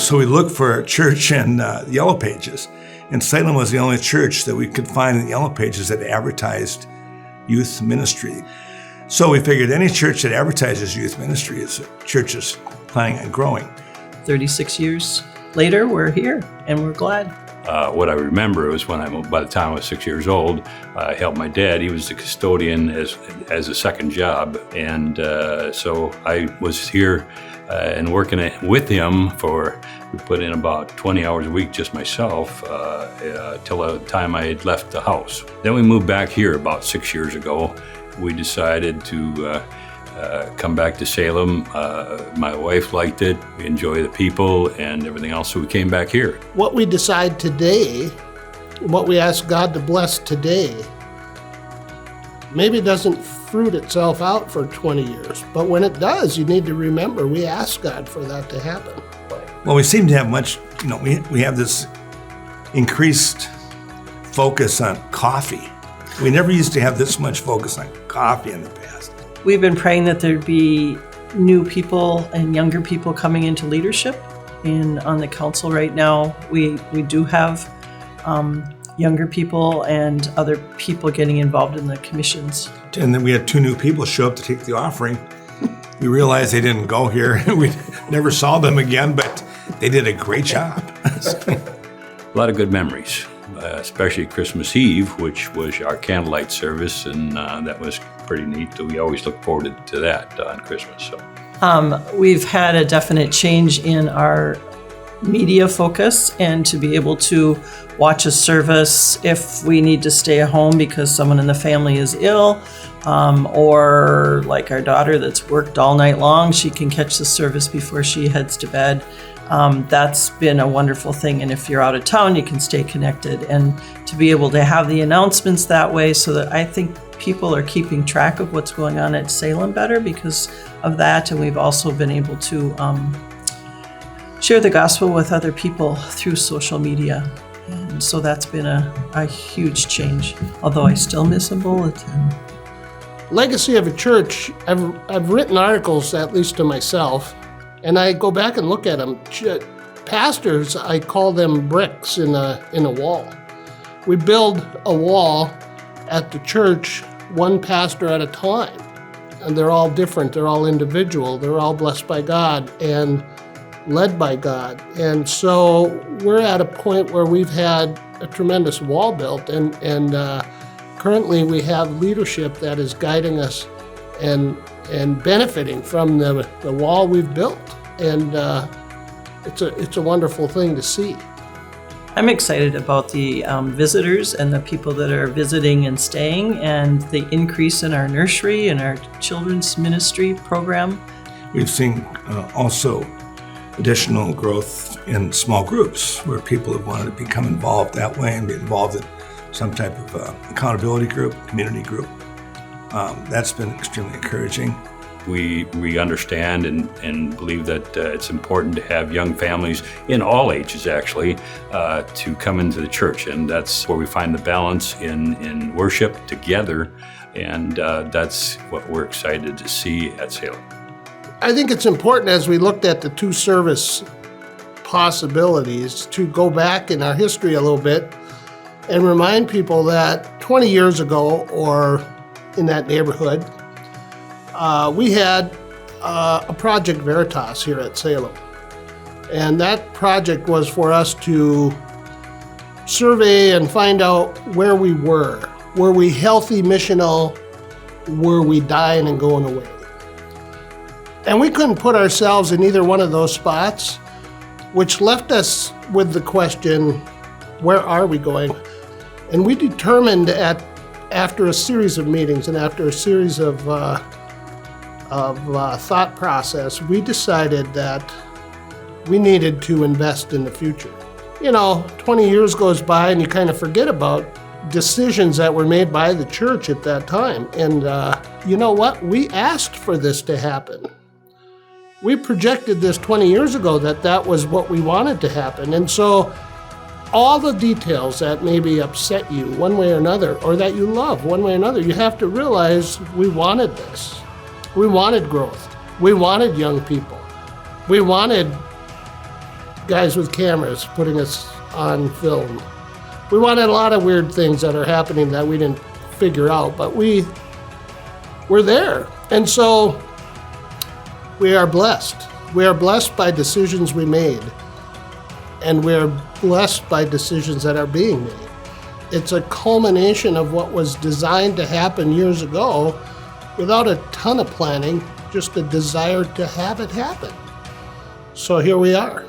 So we looked for a church in the Yellow Pages, and Salem was the only church that we could find in the Yellow Pages that advertised youth ministry. So we figured any church that advertises youth ministry is a church that's planning on growing. 36 years later, we're here, and we're glad. What I remember was by the time I was 6 years old, I helped my dad. He was the custodian as a second job. And so I was here and working with him we put in about 20 hours a week just myself till the time I had left the house. Then we moved back here about 6 years ago. We decided to come back to Salem. My wife liked it. We enjoy the people and everything else, so we came back here. What we decide today, what we ask God to bless today, maybe doesn't fruit itself out for 20 years. But when it does, you need to remember we ask God for that to happen. Well, we seem to have we have this increased focus on coffee. We never used to have this much focus on coffee in the past. We've been praying that there'd be new people and younger people coming into leadership. And on the council right now, we do have younger people and other people getting involved in the commissions. And then we had 2 new people show up to take the offering. We realized they didn't go here. We never saw them again, but they did a great job. A lot of good memories, especially Christmas Eve, which was our Candlelight service, and that was pretty neat. We always look forward to that on Christmas. So. We've had a definite change in our media focus, and to be able to watch a service if we need to stay at home because someone in the family is ill, or like our daughter that's worked all night long, she can catch the service before she heads to bed. That's been a wonderful thing. And if you're out of town, you can stay connected, and to be able to have the announcements that way, so that I think people are keeping track of what's going on at Salem better because of that. And we've also been able to share the gospel with other people through social media. And so that's been a huge change, although I still miss a bulletin. Legacy of a church, I've written articles, at least to myself, and I go back and look at them. Pastors, I call them bricks in a wall. We build a wall at the church, one pastor at a time. And they're all different, they're all individual, they're all blessed by God and led by God. And so we're at a point where we've had a tremendous wall built, and currently we have leadership that is guiding us and benefiting from the wall we've built. And it's a wonderful thing to see. I'm excited about the visitors and the people that are visiting and staying, and the increase in our nursery and our children's ministry program. We've seen also additional growth in small groups where people have wanted to become involved that way and be involved in some type of accountability group, community group. That's been extremely encouraging. We understand and believe that it's important to have young families in all ages, actually, to come into the church. And that's where we find the balance in worship together. And that's what we're excited to see at Salem. I think it's important, as we looked at the 2 service possibilities, to go back in our history a little bit and remind people that 20 years ago, or in that neighborhood, we had a project Veritas here at Salem. And that project was for us to survey and find out where we were. Were we healthy, missional? Were we dying and going away? And we couldn't put ourselves in either one of those spots, which left us with the question, where are we going? And we determined after a series of meetings and after a series of thought process, we decided that we needed to invest in the future. 20 years goes by and you kind of forget about decisions that were made by the church at that time. And you know what? We asked for this to happen. We projected this 20 years ago that was what we wanted to happen. And so all the details that maybe upset you one way or another, or that you love one way or another, you have to realize we wanted this. We wanted growth. We wanted young people. We wanted guys with cameras putting us on film. We wanted a lot of weird things that are happening that we didn't figure out, but we're there. And so we are blessed. We are blessed by decisions we made, and we're blessed by decisions that are being made. It's a culmination of what was designed to happen years ago without a ton of planning, just a desire to have it happen. So here we are.